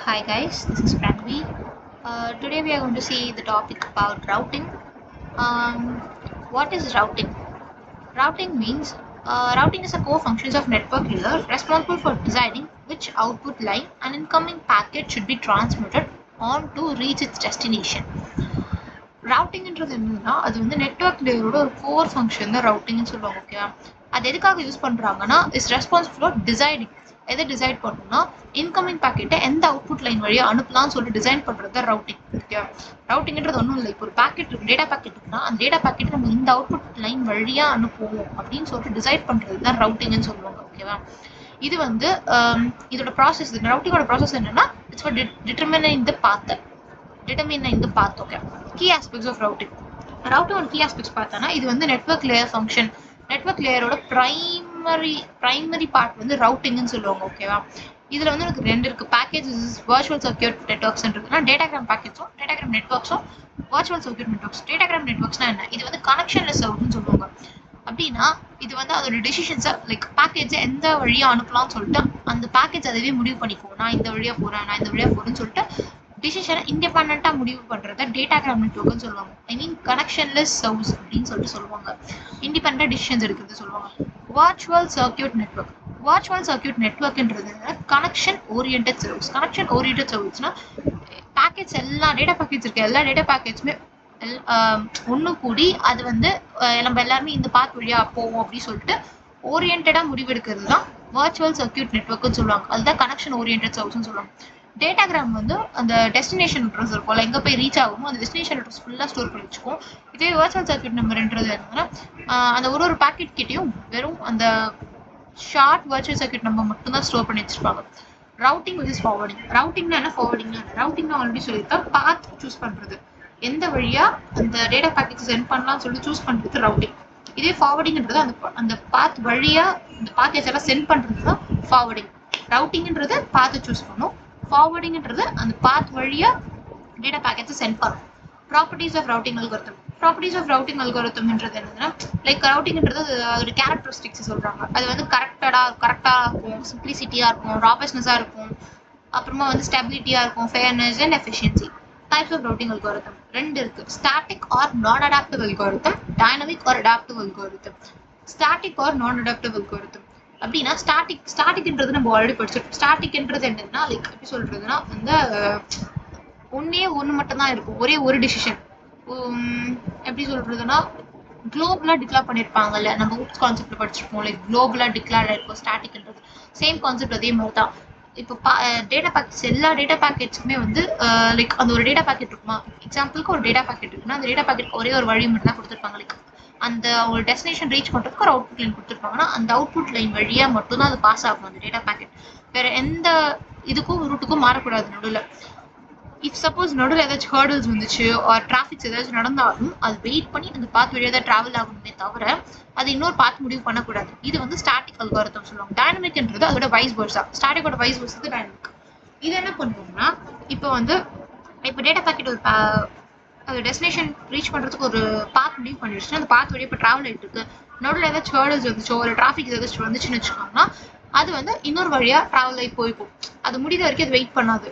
Hi guys, this is Pranvi. Today we are going to see the topic about routing. Um, what is routing? Routing means routing is a core function of network layer responsible for deciding which output line an incoming packet should be transmitted on to reach its destination. ரவுட்டிங்ன்றது என்னன்னா அது வந்து network லேயரோட ஒரு core function தான் ரவுட்டிங்னு சொல்லுவாங்க. ஓகேவா? அது எதுக்காக use பண்றாங்கன்னா இஸ் ரெஸ்பான்சிபிள் ஃபார் டிசைடிங். எதை டிசைட் பண்ணணும்னா இன்கமிங் பாக்கெட்டை எந்த அவுட்புட் லைன் வழியாக அனுப்பலாம்னு சொல்லிட்டு டிசைன் பண்ணுறது தான் ரவுட்டிங். ஓகேவா? ரவுட்டிங்ன்றது ஒன்றும் இல்லை. இப்போ ஒரு பாக்கெட் இருக்கு, டேட்டா பாக்கெட் இருக்குன்னா அந்த டேட்டா பாக்கெட் நம்ம இந்த அவுட்புட் லைன் வழியாக அனுப்புவோம் அப்படின்னு சொல்லிட்டு டிசைட் பண்ணுறது தான் ரவுட்டிங்னு சொல்லுவாங்க. ஓகேவா? இது வந்து இதோட ப்ராசஸ், ரவுட்டிங்கோட ப்ராசஸ் என்னன்னா it's for determining the path. determining the path. Okay, key aspects of routing. Routing on key aspects பார்த்தோன்னா இது வந்து நெட்வொர்க் லேயர் ஃபங்க்ஷன். நெட்வொர்க் லேயரோட பிரைமரி பார்ட் வந்து ரவுட்டிங்னு சொல்லுவாங்க. ஓகேவா? இதுல வந்து எனக்கு ரெண்டு இருக்கு. பேக்கேஜஸ் வர்ச்சுவல் சர்க்யூட் நெட்வொர்க்ஸ் இருக்குன்னா டேட்டாகிராம் பேக்கேஜும் டேட்டாகிராம் நெட்வொர்க்ஸும் வர்ச்சுவல் சர்க்யூட் நெட்வொர்க்ஸ். டேட்டாகிராம் நெட்வொர்க்ஸ்னா என்ன? இது வந்து கனெக்ஷன்லெஸ் ரவுட்னு சொல்லுவாங்க. அப்படின்னா இது வந்து அதோட டிசிஷன்ஸை லைக் பேக்கேஜை எந்த வழியாக அனுப்பலாம்னு சொல்லிட்டு அந்த பேக்கேஜ் அதுவே முடிவு பண்ணிக்குவோம். நான் இந்த வழியாக போகிறேன், நான் இந்த வழியாக போகிறேன்னு சொல்லிட்டு டிசிஷனை இண்டிபெண்டா முடிவு பண்றத டேட்டாகிராம் நெட்வொர்க்னு சொல்லுவாங்க. ஐ மீன் கனெக்ஷன்லெஸ் சர்வ்ஸ் அப்படின்னு சொல்லிட்டு சொல்லுவாங்க. இண்டிபெண்டா டிசிஷன்ஸ் எடுக்கிறது சொல்லுவாங்க. Virtual circuit network. Virtual circuit நெட்வொர்க்ன்றது connection oriented service. Connection oriented சர்வ்ஸ்னா பேக்கெட்ஸ் எல்லா டேட்டா பேக்கெட்ஸ் இருக்கு, எல்லா டேட்டா பேக்கெட்ஸுமே ஒன்று கூடி அது வந்து நம்ம எல்லாருமே இந்த பாத் வழியா போவோம் அப்படின்னு சொல்லிட்டு ஓரியன்டா முடிவெடுக்கிறது தான் வர்ச்சுவல் சர்க்யூட் நெட்வொர்க்னு சொல்லுவாங்க. அதுதான் கனெக்ஷன் ஓரியன்டட் சர்வ்ஸ்னு சொல்லுவாங்க. டேட்டாகிராம் வந்து அந்த டெஸ்டினேஷன் அட்ரஸ் இருக்கும், எங்கே போய் ரீச் ஆகுமோ அந்த டெஸ்டினேஷன் அட்ரஸ் ஃபுல்லாக ஸ்டோர் பண்ணி வச்சுக்கும். இதே வர்ச்சுவல் சர்க்யூட் நம்பர்ன்றது என்னன்னா அந்த ஒரு பாக்கெட் கிட்டையும் வெறும் அந்த ஷார்ட் வர்ச்சுவல் சர்க்யூட் நம்பர் மட்டும்தான் ஸ்டோர் பண்ணி வச்சிருப்பாங்க. Routing with forwarding. ரவுட்டிங்னா என்ன, ஃபார்வர்டிங்னா என்ன? ரவுட்டிங்னா ஆல்ரெடி சொல்லியிருக்கேன், பாத் சூஸ் பண்ணுறது, எந்த வழியா அந்த டேட்டா பேக்கெட் சென்ட் பண்ணலாம்னு சொல்லிட்டு சூஸ் பண்ணுறது ரவுட்டிங். இதே ஃபார்வர்டிங்ன்றது அந்த பாத் வழியா இந்த பேக்கேஜ் எல்லாம் சென்ட் பண்ணுறது தான் ஃபார்வர்டிங். ரவுட்டிங்ன்றது பாத்தை சூஸ் பண்ணும், ஃபார்வர்டிங்ன்றது அந்த பாத் வழியா டேட்டா பேக்கெட்ஸை சென்ட் பண்ணும். Properties of routing algorithm. Properties of routing அல்காரிதம்ன்றது என்னன்னா லைக் ரவுட்டிங்ன்றது அதோட கேரக்டரிஸ்டிக்ஸ் சொல்றாங்க. அது வந்து கரெக்டா இருக்கும், சிம்பிளிசிட்டியா இருக்கும், ராபஸ்னஸா இருக்கும், அப்புறமா வந்து ஸ்டெபிலிட்டியா இருக்கும், fairness and efficiency. Types of routing algorithm ரெண்டு இருக்கு. Static or non adaptive algorithm, dynamic or adaptive algorithm. Static or non adaptive algorithm அப்படின்னா ஸ்டாட்டிக்ன்றது நம்ம ஆல்ரெடி படிச்சிருக்கோம். ஸ்டாட்டிக்ன்றது என்னன்னா லைக் எப்படி சொல்றதுன்னா அந்த ஒன்று மட்டும் தான் இருக்கும், ஒரே ஒரு டிசிஷன். எப்படி சொல்றதுன்னா குளோபலா டிக்ளேர் பண்ணியிருப்பாங்கல்ல, நம்ம ஊப்ஸ் கான்செப்ட்ல படிச்சிருப்போம். லைக் குளோபலா டிக்ளேர் ஆயிருக்கும் ஸ்டாட்டிக்ன்றது. சேம் கான்செப்ட் அதே மாதிரி தான். இப்போ டேட்டா பேக்கெட்ஸ் எல்லா டேட்டா பேக்கெட்ஸுமே வந்து லைக் அந்த ஒரு டேட்டா பேக்கெட் இருக்குமா, எக்ஸாம்பிளுக்கு ஒரு டேட்டா பேக்கெட் இருக்குன்னா அந்த டேட்டா பேக்கெட் ஒரே ஒரு வழி மட்டும் தான் கொடுத்துருப்பாங்க. லைக் அந்த ஒரு டெஸ்டினேஷன் ரீச் பண்ணுறதுக்கு ஒரு அவுட்புட் லைன் கொடுத்துருப்பாங்கன்னா அந்த அவுட்புட் லைன் வழியாக மட்டும்தான் அது பாஸ் ஆகும் அந்த டேட்டா பேக்கெட். வேற எந்த இதுக்கும் ரூட்டுக்கும் மாறக்கூடாது நடுவில். இஃப் சப்போஸ் நடுவில் ஏதாச்சும் ஹர்டல்ஸ் வந்துச்சு ஆர் டிராஃபிக்ஸ் ஏதாச்சும் நடந்தாலும் அது வெயிட் பண்ணி அந்த பாத் வழியாக தான் ட்ராவல் ஆகணுமே தவிர அது இன்னொரு பாத் முடிவு பண்ணக்கூடாது. இது வந்து ஸ்டாட்டிக் அல்காரிதம் சொல்லுவாங்க. டைனமிக்ன்றது அதோட வைஸ் வர்ஸா. ஸ்டாட்டிக்கோட வைஸ் வர்ஸ் வந்து டைனமிக். இது என்ன பண்ணுவோம்னா இப்போ டேட்டா பேக்கெட் ஒரு அது டெஸ்டினேஷன் ரீச் பண்ணுறதுக்கு ஒரு பாத் முடிவு பண்ணிடுச்சுன்னா அந்த பாத் வழியாக இப்போ ட்ராவல் ஆகிட்டு இருக்கு, நடுவில் ஏதாச்சும் ஹர்டல்ஸ் வந்துச்சோ ஒரு டிராஃபிக் ஏதாச்சும் வந்துச்சுன்னு வச்சுக்கோங்கன்னா அது வந்து இன்னொரு வழியாக ட்ராவல் ஆகி போய்க்கும். அது முடித வரைக்கும் அது வெயிட் பண்ணாது,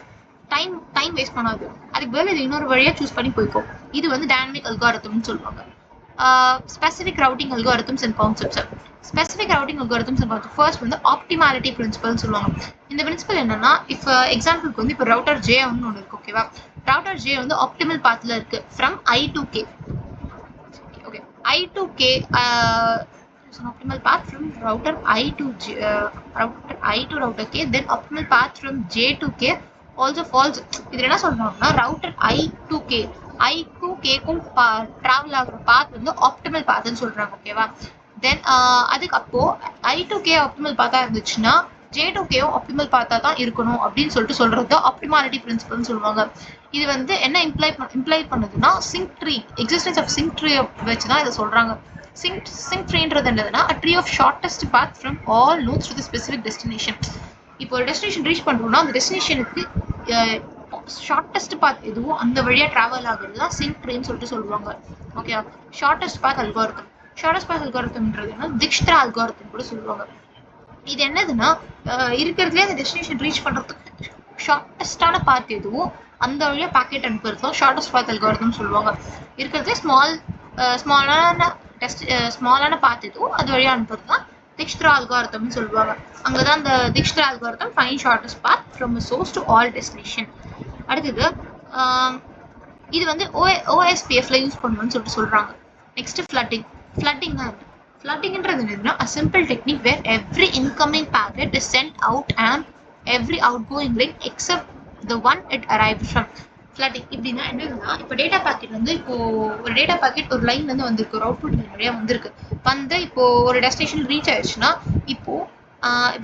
டைம் வேஸ்ட் பண்ணாது, அதுக்கு பதில் இது இன்னொரு வழியாக சூஸ் பண்ணி போய்க்கும். இது வந்து டைனமிக் அல்காரிதம்னு சொல்லுவாங்க. Specific routing algorithms and concepts. Specific routing algorithms and concept. First வந்து ஆப்டிமாலிட்டி பிரின்சிபல்னு சொல்லுவாங்க. இந்த பிரின்சிபல் என்னன்னா இப்போ எக்ஸாம்பிளுக்கு வந்து இப்போ ரவுட்டர் ஜே ஒன்று இருக்கு. ஓகேவா? ரவுட்டர் ஜே வந்து ஆப்டிமல் பாத்ல இருக்கு from I to K. Okay, I to K optimal path from router I to router K, then optimal path from J to K also false. இதுல என்ன சொல்றாங்கன்னா ரவுட்டர் I to K க்கும் travel ஆகுற பாத் வந்து optimal பாத்னு சொல்றாங்க. ஓகேவா? தென் அதுக்கு அப்போ I to K ஆப்டிமல் பாத்தா இருந்துச்சுன்னா J to K ஆப்டிமல் பாத்தா தான் இருக்கணும் அப்படின்னு சொல்றது ஆப்டிமாலிட்டி பிரின்சிபல்னு சொல்லுவாங்க. இது வந்து என்ன இம்ப்ளை பண்ணுதுன்னா sink tree, existence of sink tree வச்சு தான் இதை சொல்றாங்க. சிங்க் ட்ரீன்றது என்னதுன்னா a tree of shortest path from all nodes to the specific destination. இப்போ ஒரு டெஸ்டினேஷன் ரீச் பண்றோம்னா அந்த டெஸ்டினேஷனுக்கு ஷார்ட்டஸ்ட் பாத் எதுவும் அந்த வழியா டிராவல் ஆகுறது தான் சிங்க் ட்ரீன்னு சொல்லிட்டு சொல்லுவாங்க. Okay, shortest path algorithm. Shortest path அல்காரிதம்ன்றதுன்னா திக்ஷ்ரா அல்காரிதம் கூட சொல்லுவாங்க. இது என்னதுன்னா இருக்கிறதுலே அந்த டெஸ்டினேஷன் ரீச் பண்றதுக்கு ஷார்ட்டஸ்டான பாத் எதுவோ அந்த வழியா பாக்கெட் அனுப்புறது ஷார்ட்டஸ்ட் பாத் அல்காரிதம் சொல்லுவாங்க. இருக்கிறதே ஸ்மாலான பாத் எதுவோ அது வழியா அனுப்புறது தான் Dijkstra அல்காரிதம்னு சொல்லுவாங்க. அங்கதான் அந்த Dijkstra algorithm find shortest path from source to all destination. அடுத்தது இது வந்து OSPFல யூஸ் பண்ணுவோம்னு சொல்றாங்க. Next flooding. ஃப்ளட்டிங்ன்றது என்னதுன்னா a simple technique where every incoming packet is sent out and every outgoing link except the one it arrived from. Flooding இப்படின்னா என்னதுன்னா இப்போ data packet வந்து இப்போ ஒரு டேட்டா பாக்கெட் ஒரு லைன்ல இருந்து வந்திருக்கு, ஒரு அவுட்புட் லைன் வழியா வந்திருக்கு. வந்து இப்போ ஒரு டெஸ்டினேஷன் ரீச் ஆயிடுச்சுன்னா இப்போ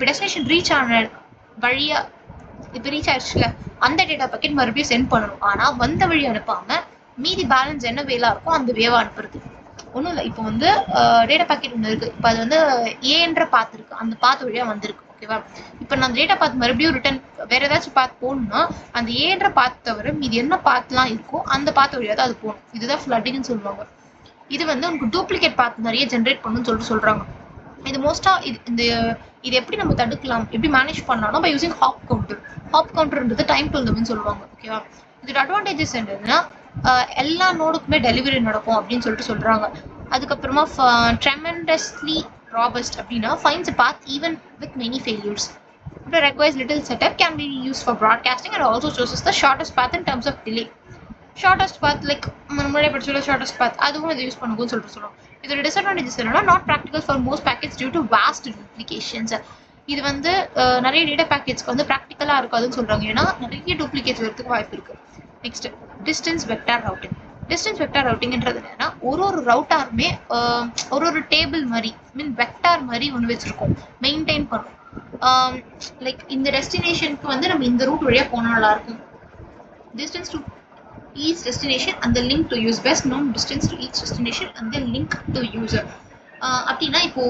டெஸ்டினேஷன் ரீச் ஆன வழியா இப்போ ரீச் ஆயிடுச்சுல அந்த டேட்டா பாக்கெட் மறுபடியும் சென்ட் பண்ணணும். ஆனா வந்த வழி அனுப்பாம மீதி பேலன்ஸ் என்ன வேலா இருக்கோ அந்த வேவா அனுப்புறது. ஒன்றும் இல்லை, இப்போ வந்து டேட்டா பாக்கெட் ஒன்று இருக்கு, இப்போ அது வந்து ஏன்ற பாத்து இருக்கு, அந்த பாத்து வழியா வந்திருக்கு. ஓகேவா? இப்போ நான் டேட்டா பாத்து மறுபடியும் ரிட்டர்ன் வேற ஏதாச்சும் பாத்து போகணும்னா அந்த ஏன்ற பாத்து தவிர மீதி என்ன பாத்துலாம் இருக்கோ அந்த பாத்து வழியா தான் அது போகணும். இதுதான் ஃப்ளட்டிங்னு சொல்லுவாங்க. இது வந்து உங்களுக்கு டூப்ளிகேட் பாத் நிறைய ஜென்ரேட் பண்ணுன்னு சொல்றாங்க. இது மோஸ்டா இது எப்படி நம்ம தடுக்கலாம், எப்படி மேனேஜ் பண்ணலாம் பை யூசிங் ஹாப் கவுண்டர்ன்றது டைம் டு லிமிட்னு சொல்லுவாங்க. ஓகேவா? இதோட அட்வான்டேஜஸ் என்னதுன்னா எல்லா நோடுக்குமே டெலிவரி நடக்கும் அப்படின்னு சொல்றாங்க. அதுக்கப்புறமா tremendously robust அப்படின்னா finds a path even with many failures. It requires little setup, can be used for broadcasting and also chooses the shortest path in terms of delay. Shortest path like முன்னாடியே படிச்சுள்ள shortest பாத் அதுவும் இதை use பண்ணுங்கன்னு சொல்லுவாங்க. இதோட disadvantages என்னன்னா not practical for most packets due to vast duplications. இது வந்து நிறைய டேட்டா பேக்கெட்ஸ்க்கு வந்து ப்ராக்டிக்கலா இருக்காதுன்னு சொல்றாங்க, ஏன்னா நிறைய டூப்ளிகேட்ஸ் வரதுக்கு வாய்ப்பு இருக்கு. நெக்ஸ்ட் டிஸ்டன்ஸ் வெக்டார் ரவுட்டிங்ன்றது என்னன்னா ஒரு ரவுட்டாருமே ஒரு டேபிள் மாதிரி வெக்டார் மாதிரி ஒன்று வச்சிருக்கோம், மெயின்டைன் பண்ணும். லைக் இந்த டெஸ்டினேஷனுக்கு வந்து நம்ம இந்த ரூட் வழியா போனா நல்லா இருக்கும். Distance to each destination and the link to use, best known distance to each destination and the link to user. அப்படின்னா இப்போ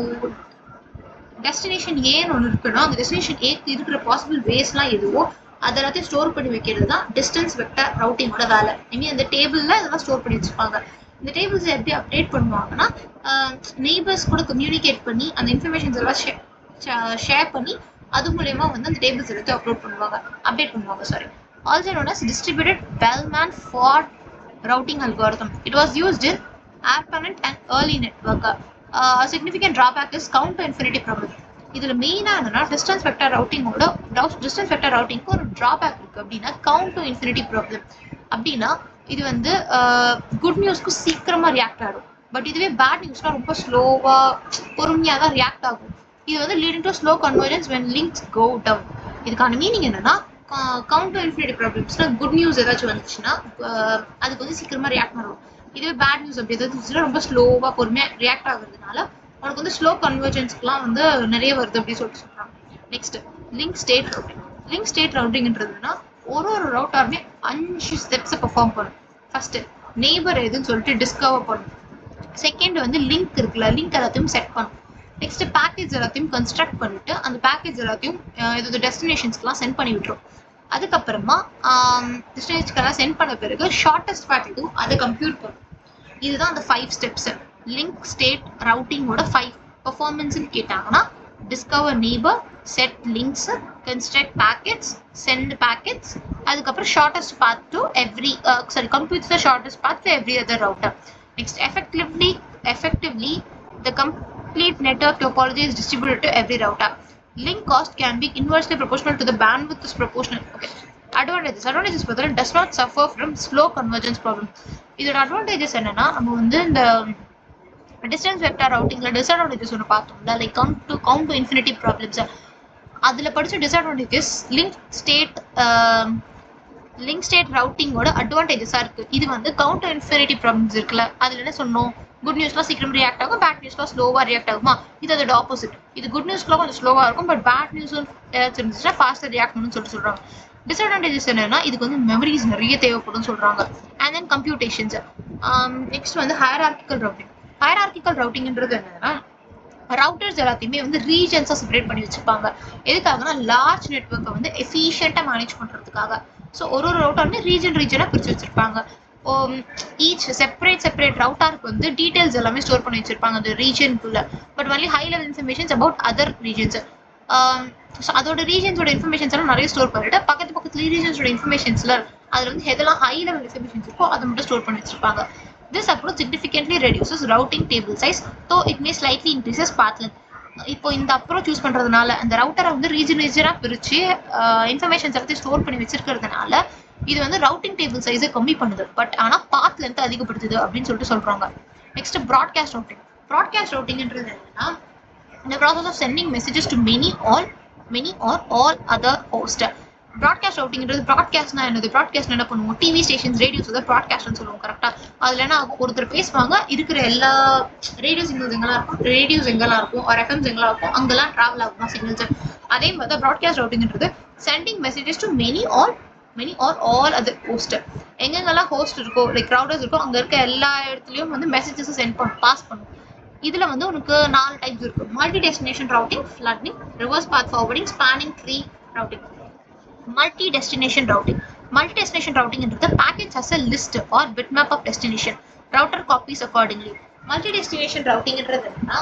டெஸ்டினேஷன் ஏன்னு ஒன்று இருக்குன்னா அந்த டெஸ்டினேஷன் ஏக்கு இருக்கிற பாசிபிள் வேஸ்லாம் எதுவோ அதெல்லாத்தையும் ஸ்டோர் பண்ணி வைக்கிறது தான் டிஸ்டன்ஸ் வெக்டார் ரவுட்டிங்கோட வேலை. மீன் அந்த டேபிளில் இதெல்லாம் ஸ்டோர் பண்ணி வச்சுருப்பாங்க. இந்த டேபிள்ஸ் எப்படி அப்டேட் பண்ணுவாங்கன்னா நெய்பர்ஸ் கூட கம்யூனிகேட் பண்ணி அந்த இன்ஃபர்மேஷன்ஸ் எல்லாம் ஷேர் பண்ணி அது மூலயமா வந்து அந்த டேபிள்ஸ் எல்லாத்தையும் அப்டேட் பண்ணுவாங்க. Sorry. Also known as distributed Bellman fault routing algorithm. It was used in ARPANET and early network. A significant drawback is count to infinity problem. இதுல மெயினா என்னன்னா டிஸ்டன்ஸ் வெக்டார் ரவுட்டிங்க்கு ஒரு டிராபேக் இருக்கு. அப்படின்னா கவுண்ட் டு இன்ஃபினிட்டி ப்ராப்ளம். அப்படின்னா இது வந்து good நியூஸ்க்கு சீக்கிரமா ரியாக்ட் ஆகும், பட் இதுவே பேட் நியூஸ்னா ரொம்ப ஸ்லோவா பொறுமையா தான் ரியாக்ட் ஆகும். இது வந்து leading to slow convergence when links go down. இதுக்கான மீனிங் என்னன்னா கவுண்ட் டு இன்ஃபினிட்டி ப்ராப்ளம்ஸ்னா குட் நியூஸ் ஏதாச்சும் வந்துச்சுன்னா அதுக்கு வந்து சீக்கிரமா ரியாக்ட் பண்ணுவோம். இதுவே பேட் நியூஸ் அப்படி ஏதாவது இருந்துச்சுன்னா ரொம்ப ஸ்லோவா பொறுமையா ரியாக்ட் ஆகுறதுனால உனக்கு வந்து ஸ்லோ கன்வர்ஜன்ஸ்க்குலாம் வந்து நிறைய வருது அப்படின்னு சொல்றாங்க. நெக்ஸ்ட் லிங்க் ஸ்டேட் ரவுட்டிங்ன்றதுன்னா ஒரு ரவுட்டாருமே 5 ஸ்டெப்ஸை பெர்ஃபார்ம் பண்ணும். ஃபர்ஸ்ட் நெய்பர் எதுன்னு சொல்லிட்டு டிஸ்கவர் பண்ணும். செகண்ட் வந்து லிங்க் இருக்குல்ல, லிங்க் எல்லாத்தையும் செட் பண்ணும். நெக்ஸ்ட் பேக்கேஜ் எல்லாத்தையும் கன்ஸ்ட்ரக்ட் பண்ணிட்டு அந்த பேக்கேஜ் எல்லாத்தையும் இது டெஸ்டினேஷன்ஸ்க்குலாம் சென்ட் பண்ணி விட்டுரும். அதுக்கப்புறமா டெஸ்டினேஷன்ஸ்க்கெல்லாம் சென்ட் பண்ண பிறகு ஷார்ட்டஸ்ட் பாத் எதுவும் அதை கம்ப்யூட் பண்ணும். இதுதான் அந்த 5 ஸ்டெப்ஸ். லிங்க் ஸ்டேட் ரவுட்டிங்கோட 5 பெர்ஃபார்மன்ஸ்ன்னு கேட்டாங்கன்னா discover neighbour, set links, construct packets, send packets, அதுக்கப்புறம் shortest path to computes the shortest path to every other router. Next effectively the complete network topology is distributed to every router. Link cost can be inversely proportional to the bandwidth is proportional. Okay. Advantages பார்த்தா does not suffer from slow convergence problem. இதோட advantages என்னன்னா நம்ம வந்து இந்த distance vector ரவுட்டிங்ல disadvantages ஒன்று பார்த்தோம்ல, like count to infinity problems. அதில் படித்த டிஸ்அட்வான்டேஜஸ் லிங்க் ஸ்டேட் ரவுட்டிங்கோட அட்வான்டேஜஸாக இருக்குது. இது வந்து கவுண்ட் டு இன்ஃபினிட்டி ப்ராப்ளம்ஸ் இருக்குல்ல, அதில் என்ன சொன்னோம், குட் நியூஸ்லாம் சீக்கிரம் ரியாக்ட் ஆகும், பேட் நியூஸ்லாம் ஸ்லோவாக ரியாக்ட் ஆகுமா. இது அதோட ஆப்போசிட். இது குட் நியூஸ்லாம் கொஞ்சம் ஸ்லோவாக இருக்கும், பட் பேட் நியூஸ் ஏதாச்சும் இருந்துச்சுன்னா ஃபாஸ்ட்டாக ரியாக்ட் பண்ணணும்னு சொல்கிறாங்க. டிஸ்அட்வான்டேஜஸ் என்னன்னா இதுக்கு வந்து மெமரிஸ் நிறைய தேவைப்படும் சொல்கிறாங்க. And then computations. நெக்ஸ்ட் வந்து ஹையரார்கிக்கல் ரவுட்டிங்ன்றது என்னன்னா ரவுட்டர்ஸ் எல்லாத்தையுமே வந்து ரீஜன்ஸாக செப்பரேட் பண்ணி வச்சுப்பாங்க. எதுக்காகனா லார்ஜ் நெட்வொர்க்கை வந்து எஃபிஷியண்டாக மேனேஜ் பண்ணுறதுக்காக. ஸோ ஒரு ரவுட்டருமே ரீஜனாக பிரித்து வச்சிருப்பாங்க. ஈச் செப்பரேட் ரவுட்டருக்கு வந்து டீடைல்ஸ் எல்லாமே ஸ்டோர் பண்ணி வச்சிருப்பாங்க அந்த ரீஜனுக்குள்ள. But only high level informations about other regions. So அதோட ரீஜன்ஸோட இன்ஃபர்மேஷன்ஸ் எல்லாம் நிறைய ஸ்டோர் பண்ணிட்டு பக்கத்துல ரீஜன்ஸோட இன்ஃபர்மேஷன்ஸ்ல அதில் வந்து எதெல்லாம் ஹை லெவல் இன்ஃபர்மேஷன்ஸ் இருக்கோ அதை மட்டும் ஸ்டோர் பண்ணி வச்சிருப்பாங்க. This approach significantly reduces routing table size, though it may slightly increases path length. இப்போ இந்த அப்ரோச் யூஸ் பண்றதுனால அந்த ரவுட்டரை வந்து ரீஜனா பிரிச்சு இன்ஃபர்மேஷன்ஸ் எல்லாத்தையும் ஸ்டோர் பண்ணி வச்சிருக்கிறதுனால இது வந்து ரவுட்டிங் டேபிள் சைஸை கம்மி பண்ணுது, பட் ஆனா பாத் லென்த் அதிகப்படுத்துது அப்படின்னு சொல்லிட்டு சொல்றாங்க. Next broadcast routing. ப்ராட்காஸ்ட் ரவுட்டிங்ன்றது என்னன்னா the process of sending messages to many or all other hosts. Broadcast ரவுட்டிங்கிறது ப்ராட்காஸ்ட்னா என்னது? ப்ராட்காஸ்ட் என்ன பண்ணுவோம்? டிவி ஸ்டேஷன்ஸ், ரேடியோஸ் தான் ப்ராட்காஸ்ட்னு சொல்லுவோம் கரெக்டா. அதுல என்ன ஒருத்தர் பேசுவாங்க, இருக்கிற எல்லா ரேடியோ சிக்னல்ஸ் எங்கெல்லாம் இருக்கும் ஒரு எஃப்எம்ஸ் எங்கெல்லாம் இருக்கும் அங்கெல்லாம் டிராவல் ஆகும் சிக்னல்ஸ். அதே மாதிரி தான் ப்ராட்காஸ்ட் ரவுட்டிங்ன்றது sending messages to many or all other host. எங்கெங்கெல்லாம் ஹோஸ்ட் இருக்கோ லைக் ரவுட்டர்ஸ் இருக்கோ அங்க இருக்க எல்லா இடத்துலயும் வந்து மெசேஜஸ் பாஸ் பண்ணும். இதுல வந்து உனக்கு 4 டைப்ஸ் இருக்கு. Multi destination routing, flooding, reverse path forwarding, spanning tree routing. Multi destination routingன்றது package has a list or bitmap of destination. Router copies accordingly. Multi destination ரவுட்டிங்ன்றது என்னன்னா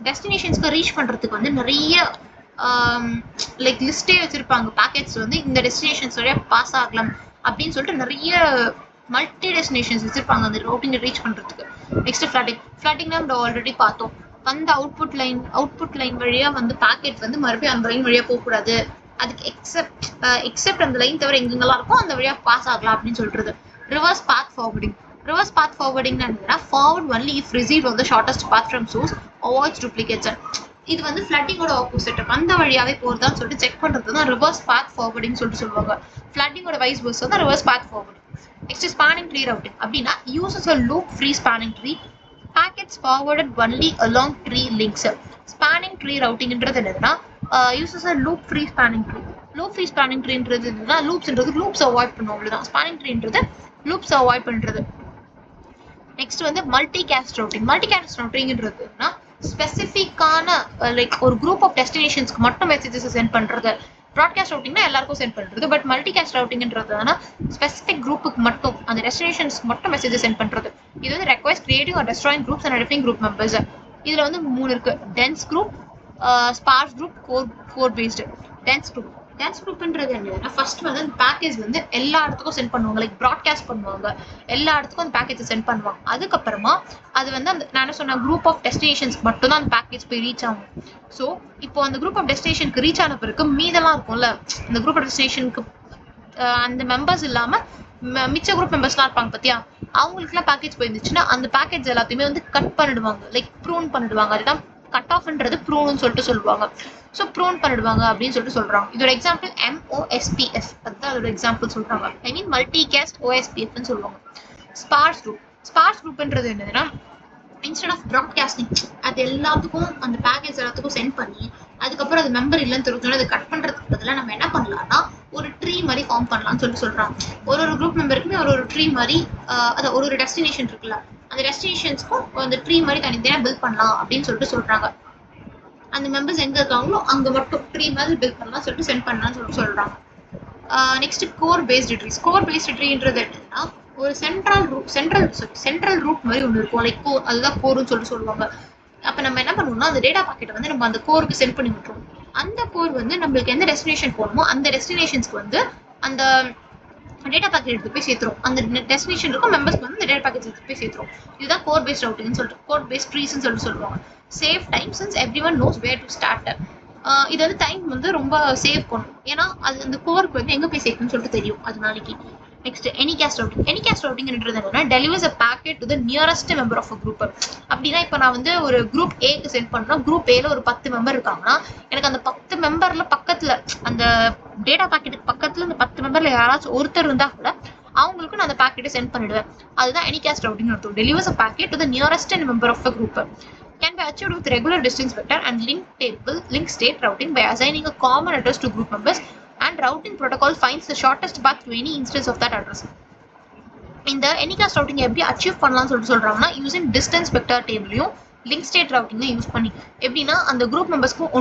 டெஸ்டினேஷன்ஸ்க்கு ரீச் பண்றதுக்கு வந்து நிறைய லைக் லிஸ்டே வச்சிருப்பாங்க. பேக்கெட்ஸ் வந்து இந்த டெஸ்டினேஷன்ஸ் வழியா பாஸ் ஆகலாம் அப்படின்னு சொல்லிட்டு நிறைய மல்டி டெஸ்டினேஷன்ஸ் வச்சிருப்பாங்க அந்த ரவுட்டிங்கை ரீச் பண்றதுக்கு. நெக்ஸ்ட் ஃப்ளட்டிங் நம்ம ஆல்ரெடி பார்த்தோம். அந்த அவுட்புட் லைன் வழியா வந்து பேக்கெட் வந்து மறுபடியும் அந்த லைன் வழியா போகக்கூடாது, அதுக்கு எக்ஸெப்ட் அந்த லைன் தவிர எங்கெங்கெல்லாம் இருக்கும் அந்த வழியா பாஸ் ஆகலாம் அப்படின்னு சொல்றது. ரிவர்ஸ் பாத் ஃபார்வர்டிங் என்னன்னா forward only if receive on the shortest path from source, avoids duplicates. இது வந்து ஃப்ளட்டிங்கோட ஆப்போசிட், அந்த வழியாவே போறதான்னு சொல்லிட்டு செக் பண்றது தான் ரிவர்ஸ் பாத் ஃபார்வர்டிங் சொல்லிட்டு சொல்லுவாங்க. ஃப்ளட்டிங்கோட வைஸ் வெர்சா தான் reverse path forwarding. Next spanning tree routing அப்படின்னா uses a loop free spanning tree, packets forwarded only along tree links. Spanning tree ரவுட்டிங்ன்றது என்னதுன்னா uses a loop free spanning tree. loop free spanning treeன்றது என்னன்னா loops avoid பண்ணும் அவ்வளவுதான். Spawning ட்ரீன்றது loops avoid பண்றது. Next வந்து multi cost ரவுட்டிங்ன்றதுன்னா ஸ்பெசிஃபிக்கான like ஒரு group of டெஸ்டினேஷன்ஸ்க்கு மட்டும் messages send பண்றது. ப்ராட்காஸ்ட் ரவுட்டிங்னா எல்லாருக்கும் சென்ட் பண்றது, பட் மல்டி காஸ்ட் ரவுட்டிங்ன்றதுனா ஸ்பெசிஃபிக் குரூப்புக்கு மட்டும் அந்த டெஸ்டினேஷன்ஸ்க்கு மட்டும் மெசேஜஸ் சென்ட் பண்றது. இது வந்து requires creating or destroying groups and identifying group members. இதுல வந்து 3 இருக்கு. Dense group, sparse group, core based. Dense குரூப்ன்றது என்னன்னா ஃபர்ஸ்ட் வந்து அந்த பேக்கேஜ் வந்து எல்லா இடத்துக்கும் சென்ட் பண்ணுவாங்க, லைக் ப்ராட்காஸ்ட் பண்ணுவாங்க, எல்லா இடத்துக்கும் அந்த பேக்கேஜை சென்ட் பண்ணுவாங்க. அதுக்கப்புறமா அது வந்து அந்த நான் என்ன சொன்ன குரூப் ஆஃப் டெஸ்டினேஷன்ஸ்க்கு மட்டும் தான் அந்த பேக்கேஜ் போய் ரீச் ஆகும். ஸோ இப்போ அந்த குரூப் ஆஃப் டெஸ்டினேஷனுக்கு ரீச் ஆன பிறகு மீதெல்லாம் இருக்கும்ல, அந்த குரூப் ஆஃப் டெஸ்டினேஷனுக்கு அந்த மெம்பர்ஸ் இல்லாம மிச்ச குரூப் மெம்பர்ஸ்லாம் இருப்பாங்க பத்தியா, அவங்களுக்குலாம் பேக்கேஜ் போயிருந்துச்சுன்னா அந்த பேக்கேஜ் எல்லாத்தையுமே வந்து கட் பண்ணிடுவாங்க, லைக் ப்ரூன் பண்ணிடுவாங்க. அதுதான் கட் ஆஃப்ன்றது ப்ரூன்னு சொல்லிட்டு சொல்லுவாங்க. ஸோ ப்ரூன் பண்ணிடுவாங்க அப்படின்னு சொல்லிட்டு சொல்றாங்க. இதோட எக்ஸாம்பிள் MOSPF, அதுதான் அதோட எக்ஸாம்பிள் சொல்றாங்க. ஐ மீன் மல்டி காஸ்ட் OSPFன்னு சொல்லுவாங்க. ஸ்பார்ஸ் குரூப்ன்றது என்னதுன்னா இன்ஸ்டெட் ஆஃப் ப்ராட்காஸ்டிங் அது எல்லாத்துக்கும் அந்த பேக்கேஜ் எல்லாத்துக்கும் சென்ட் பண்ணி அதுக்கப்புறம் அது மெம்பர் இல்லைன்னு தெரிஞ்சோன்னா அதை கட் பண்றதுக்கு பதிலாக நம்ம என்ன பண்ணலாம்னா ஒரு ட்ரீ மாதிரி ஃபார்ம் பண்ணலாம்னு சொல்லிட்டு சொல்றாங்க. ஒரு குரூப் மெம்பருக்குமே ஒரு ட்ரீ மாதிரி அதை ஒரு டெஸ்டினேஷன் இருக்குல்ல, அந்த டெஸ்டினேஷன்ஸ்க்கும் அந்த ட்ரீ மாதிரி தனித்தனியாக பில்ட் பண்ணலாம் அப்படின்னு சொல்லிட்டு சொல்றாங்க. அந்த மெம்பர்ஸ் எங்க இருக்காங்களோ அங்க மட்டும் ட்ரீ மாதிரி பில்ட் பண்ணலாம் சொல்லிட்டு சென்ட் பண்ணலாம்னு சொல்லிட்டு சொல்றாங்க. நெக்ஸ்ட் கோர் பேஸ்டு ட்ரீன்றது என்னன்னா ஒரு சென்ட்ரல் ரூட் மாதிரி ஒன்று இருக்கும், லைக் கோர், அதுதான் கோர்னு சொல்லிட்டு சொல்லுவாங்க. அப்ப நம்ம என்ன பண்ணுவோம்னா அந்த டேட்டா பாக்கெட்டை வந்து நம்ம அந்த கோருக்கு சென்ட் பண்ணி விட்டுருவோம். அந்த கோர் வந்து நம்மளுக்கு எந்த டெஸ்டினேஷன் போகணுமோ அந்த டெஸ்டினேஷன்ஸ்க்கு வந்து அந்த டேட்டா பேக்கெட் எடுத்து போய் சேர்த்துரும். அந்த டெஸ்டினேஷன் இருக்கும் மெம்பர்ஸ்க்கு வந்து இந்த டேட்டா பேக்கெட் எடுத்து போய் சேர்த்துரும். இதுதான் கோர் பேஸ்ட் ரவுட்டிங்னு சொல்லிட்டு கோர் பேஸ்ட் ட்ரீஸ்ன்னு சொல்லிட்டு சொல்லுவாங்க. Save time since everyone knows where to start. இது வந்து டைம் வந்து ரொம்ப சேவ் பண்ணும், ஏன்னா அது அந்த கோருக்கு வந்து எங்க போய் சேர்க்கணும்னு சொல்லிட்டு தெரியும் அது நாளைக்கு. நெக்ஸ்ட் எனிகாஸ்ட் ரவுட்டிங்ன்றது என்னன்னா delivers a packet to the nearest member of a group. அப்படின்னா இப்போ நான் வந்து ஒரு குரூப் ஏக்கு சென்ட் பண்ணா குரூப் ஏல ஒரு 10 மெம்பர் இருக்காங்கன்னா எனக்கு அந்த 10 மெம்பர்ல பக்கத்துல அந்த டேட்டா பாக்கெட்டுக்கு பக்கத்துல அந்த 10 மெம்பர்ல யாராச்சும் ஒருத்தர் இருந்தா கூட அவங்களுக்கு நான் அந்த பாக்கெட்டை சென்ட் பண்ணிடுவேன். அதுதான் எனிகாஸ்ட் ரவுட்டிங் அர்த்தம். Delivers a packet to the nearest member of a group. Can be achieved with regular distance vector and link state routing by assigning a common address to group members, and routing protocol finds the shortest path to any instance of that address. இந்த எனிகாஸ்ட் routing எப்படி achieve பண்ணலாம்னு சொல்லிட்டு சொல்றாங்கன்னா using distance vector டேபிளையும் link state ரவுட்டிங்கை use பண்ணி. எப்படின்னா அந்த குரூப் மெம்பர்ஸ்க்கும்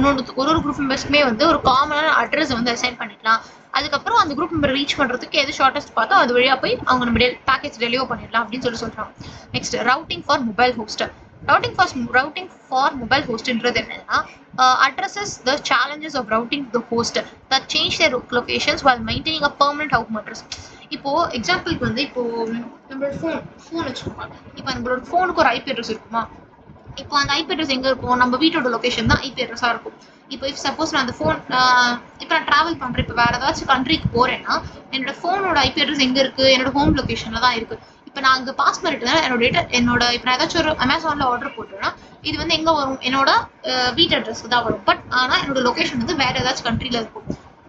ஒரு குரூப் மெம்பர்ஸ்க்குமே வந்து ஒரு காமனான அட்ரஸ் வந்து அசைன் பண்ணிக்கலாம். அதுக்கப்புறம் அந்த குரூப் மெம்பர் ரீச் பண்றதுக்கு எது ஷார்ட்டஸ்ட் பார்த்தோ அது வழியா போய் அவங்க நம்ம பேக்கேஜ் டெலிவர் பண்ணிடலாம் அப்படின்னு சொல்லிட்டு சொல்றாங்க. Next routing for mobile host. routing for mobile hostன்றது என்னன்னா addresses the challenges of routing the host that change their locations while maintaining a permanent home address. இப்போ எக்ஸாம்பிளுக்கு வந்து இப்போ நம்மளோட ஃபோன் வச்சுக்கோங்க. இப்போ நம்மளோட ஃபோனுக்கு ஒரு ஐபி அட்ரஸ் இருக்குமா? இப்போ அந்த ஐபி அட்ரஸ் எங்க இருக்கும்? நம்ம வீட்டோட லொகேஷன் தான் ஐபி அட்ரஸா இருக்கும். இப்போ இஃப் சப்போஸ் நான் அந்த ஃபோன் இப்போ நான் டிராவல் பண்றேன், இப்போ வேற ஏதாச்சும் கண்ட்ரிக்கு போறேன்னா என்னோட ஃபோனோட ஐபி அட்ரஸ் எங்க இருக்கு? என்னோட ஹோம் லொகேஷன்ல தான் இருக்கு. இப்போ நான் அங்கே பாஸ் பண்ணிட்டு என்னோட இப்போ நான் ஏதாச்சும் ஒரு அமேசான்ல ஆர்டர் போட்டேன்னா இது வந்து எங்க வரும்? என்னோட வீட்டு அட்ரஸ்க்கு தான் வரும். பட் ஆனா என்னோட லொகேஷன் வந்து வேற ஏதாச்சும் கண்ட்ரில இருக்கும்.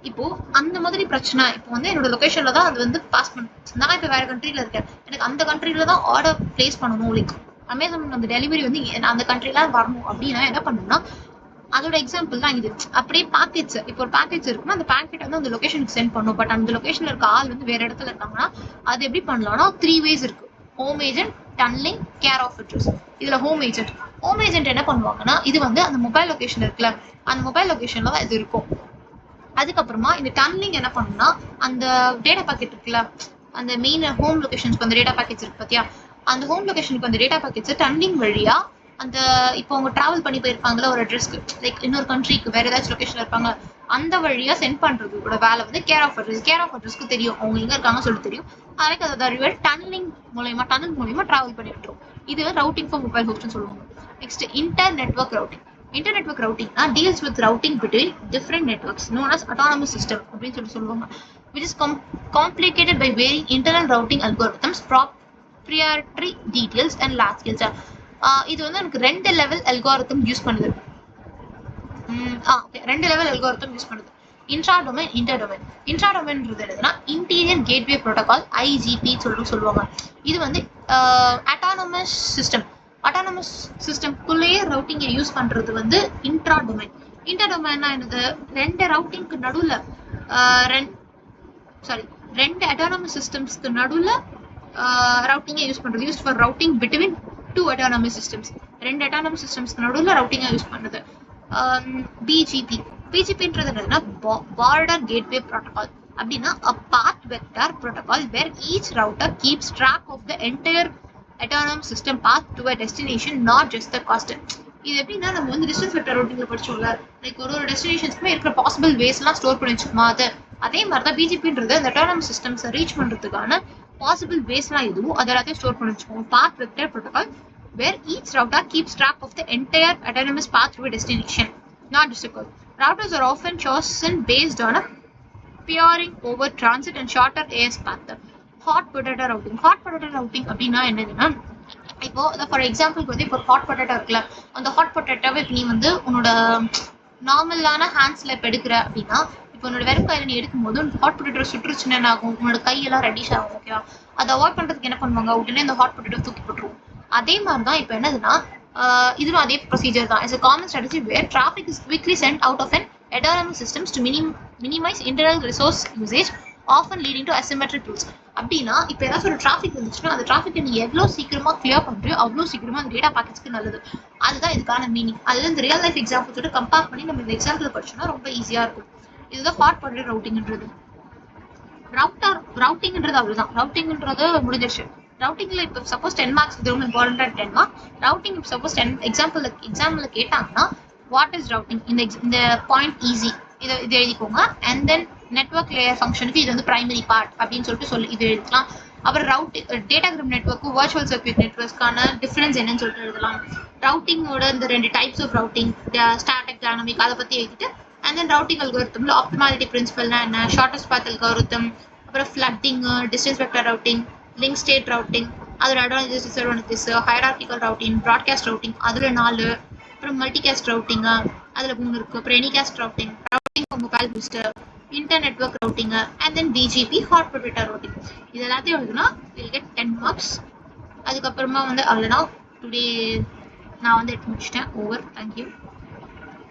இப்போ அந்த மாதிரி பிரச்சனை இப்போ வந்து என்னோட லொகேஷன்ல தான் அது வந்து பாஸ் பண்ணுச்சு. நான் இப்போ வேற கண்ட்ரில இருக்கேன், எனக்கு அந்த கண்ட்ரில தான் ஆர்டர் பிளேஸ் பண்ணணும். லைக் அமேசான் அந்த டெலிவரி வந்து அந்த கண்ட்ரில வரணும் அப்படின்னா என்ன பண்ணணும்னா அதோட எக்ஸாம்பிள் தான் இது. அப்படியே பேக்கேஜ், இப்போ ஒரு பேக்கேஜ் இருக்குன்னா அந்த பேக்கெட் வந்து அந்த லொகேஷனுக்கு சென்ட் பண்ணும். பட் அந்த லொகேஷன்ல இருக்க ஆள் வந்து வேற இடத்துல இருக்காங்கன்னா அது எப்படி பண்ணலாம்னா 3 ways இருக்கு. Home agent, tunneling, care of address. இதுல ஹோம் ஏஜென்ட் என்ன பண்ணுவாங்கன்னா இது வந்து அந்த மொபைல் லொகேஷன் இருக்குல்ல, அந்த மொபைல் லொகேஷன்ல தான் இது இருக்கும். அதுக்கப்புறமா இந்த டன்னலிங் என்ன பண்ணுன்னா அந்த டேட்டா பேக்கெட் இருக்குல்ல, அந்த மெயின் ஹோம் லொகேஷனுக்கு அந்த டேட்டா பேக்கெட்ஸ் இருக்கு பாத்தியா, அந்த ஹோம் லொகேஷனுக்கு அந்த டேட்டா பேக்கெட்ஸ் டன்னலிங் வழியா அந்த இப்போ அவங்க டிராவல் பண்ணி போயிருப்பாங்கல்ல ஒரு அட்ரஸ்க்கு, லைக் இன்னொரு கண்ட்ரிக்கு வேற ஏதாச்சும் லொகேஷன்ல இருப்பாங்க, அந்த வழியா சென்ட் பண்றதோட வேலை வந்து கேர் ஆஃப் அட்ரஸ்க்கு தெரியும் அவங்க எங்க இருக்காங்கன்னு சொல்லி தெரியும். அதுக்கு அதை டன்னலிங் மூலயமா டிராவல் பண்ணி விட்டுரும். இது ரவுட்டிங் ஃபார் மொபைல் ஹோஸ்ட்னு சொல்லுவாங்க. நெக்ஸ்ட் இன்டர் நெட்வொர்க் ரவுட்டிங்னா deals with routing between different networks known as autonomous system அப்படின்னு சொல்லுவாங்க, which is complicated by varying internal routing algorithms, proprietary details and large scale. இது வந்து எனக்கு 2 லெவல் அல்காரிதம் யூஸ் பண்ணுது. ரெண்டு லெவல் அல்காரிதம் யூஸ் பண்ணுது. இன்ட்ராடொமைன், இன்ட்ராடொமைன்றது என்னதுன்னா இன்டீரியர் கேட்வே ப்ரோட்டோகால், ஐஜிபி சொல்லுவாங்க. இது வந்து அட்டானமஸ் சிஸ்டம்குள்ளேயே ரவுட்டிங்கை யூஸ் பண்றது வந்து இன்ட்ராடொமைன். இன்டர்டொமைன்னா என்னது? ரெண்டு ரவுட்டிங்க்கு நடுவில் ரெண்டு அட்டானமஸ் சிஸ்டம்ஸ்க்கு நடுவில் ரவுட்டிங்கை யூஸ் பண்றது. Use for routing between 2 autonomous systems. ரெண்டு autonomous systemஸ்க்கு நடுவில் ரவுட்டிங்கை யூஸ் பண்ணுது. பிஜிபின்றது என்னதுன்னா பார்டர் கேட்வே ப்ரோட்டோகால். அப்படின்னா a path vector protocol where each router keeps track of the entire autonomous system path to a destination, not just the cost. இது எப்படின்னா நம்ம வந்து distance vector ரூட்டிங்ல படிச்சோம்ல, like ஒரு டெஸ்டினேஷன்ஸ்க்குமே இருக்கிற பாசிபிள் வேஸ்லாம் ஸ்டோர் பண்ணி வச்சுக்குமா அது. அதே மாதிரி தான் பிஜிபின்றது அந்த அட்டானமஸ் சிஸ்டம்ஸை ரீச் பண்றதுக்கான பாசிபிள் வேஸ்லாம் எதுவும் அது எல்லாத்தையும் ஸ்டோர் பண்ணி வச்சுக்கோம். Path vector protocol where each router keeps track of the entire autonomous path to a destination, not just a cost. Routers are often chosen based on a peering over transit and shorter AS path. Hot potato routing அப்படின்னா என்னதுன்னா இப்போ for எக்ஸாம்பிளுக்கு வந்து இப்போ hot potato இருக்குல்ல, அந்த hot பொட்டேட்டோவை இப்போ நீ வந்து உன்னோட நார்மலான ஹேண்ட்ஸ்ல இப்போ எடுக்கிற அப்படின்னா இப்போ உன்னோட வெறும் கையில நீ எடுக்கும் போது ஹாட் பொட்டேட்டோ சுற்றுச்சுன்னு என்ன ஆகும்? உன்னோட கையெல்லாம் ரெடிஷ் ஆகும். ஓகேவா? அதை அவாய்ட் பண்றதுக்கு என்ன பண்ணுவாங்க? உடனே இந்த ஹாட் பொட்டேட்டோ தூக்கி போட்டுருவோம். அதே மாதிரி தான் இப்போ என்னதுன்னா இதுவும் அதே ப்ரொசீஜர் தான். It's a common strategy where traffic is quickly sent out of an autonomous systems to minimize internal resource usage, often leading to asymmetric routes. அப்படின்னா இப்போ ஏதாச்சும் ஒரு டிராஃபிக் வந்துச்சுன்னா அந்த டிராஃபிக்கை நீ எவ்வளோ சீக்கிரமா கிளியர் பண்றியோ அவ்வளோ சீக்கிரமா அந்த டேட்டா பேக்கெட்ஸ்க்கு நல்லது. அதுதான் இதுக்கான மீனிங். அதுல இந்த ரியல் லைஃப் எக்ஸாம்பிள்ஸோட கம்பேர் பண்ணி நம்ம இந்த எக்ஸாம்பிள் படிச்சோம்னா ரொம்ப ஈஸியா இருக்கும். இதுதான் ஹாட் பொட்டேட்டோ ரவுட்டிங்ன்றது. ரவுட்டிங்ன்றது அவ்வளவுதான். ரவுட்டிங்ன்றது முடிஞ்சிருச்சு. ரவுட்டிங்ல இப்போ சப்போஸ் 10 மார்க்ஸ் இது ரொம்ப இம்பார்ட்டன்டா 10 மார்க் ரவுட்டிங். இப்போ சப்போஸ் எக்ஸாம்பிள்ல கேட்டாங்கன்னா வாட் இஸ் ரவுட்டிங், இந்த பாயிண்ட் ஈஸி, இதை எழுதிக்கோங்க. அண்ட் தென் நெட்வொர்க் லேயர் ஃபங்க்ஷனுக்கு இது வந்து பிரைமரி பார்ட் அப்படின்னு சொல்லிட்டு இது எழுதலாம். அப்புறம் டேட்டாகிராம் நெட்வொர்க்கு வர்ச்சுவல் சர்க்யூட் நெட்வொர்க்ஸ்க்கான டிஃபரன்ஸ் என்னன்னு சொல்லிட்டு எழுதலாம். ரவுட்டிங்கோட இந்த 2 types of routing, static, dynamic, அதை பத்தி எழுதிட்டு அண்ட் தென் ரவுட்டிங் அல்காரிதம்ல ஆப்டிமாலிட்டி பிரின்சிபல்னா என்ன, ஷார்ட்டஸ்ட் பாத் அல்காரிதம், அப்புறம் flooding, distance vector routing, link state routing, அதோட advantages disadvantages, hierarchical routing, broadcast routing அதுல 4, அப்புறம் மல்டிகாஸ்ட் ரவுட்டிங் அதுல 3 இருக்கு. அப்புறம் anycast routing for mobile booster, inter network routing and then BGP hot potato routing. இது எல்லாத்தையும் எழுதுனா வில் கெட் 10 மார்க்ஸ். அதுக்கப்புறமா வந்து அவ்வளோதான் டுடே நான் வந்து எடுத்து முடிச்சிட்டேன். ஓவர். தேங்க்யூ.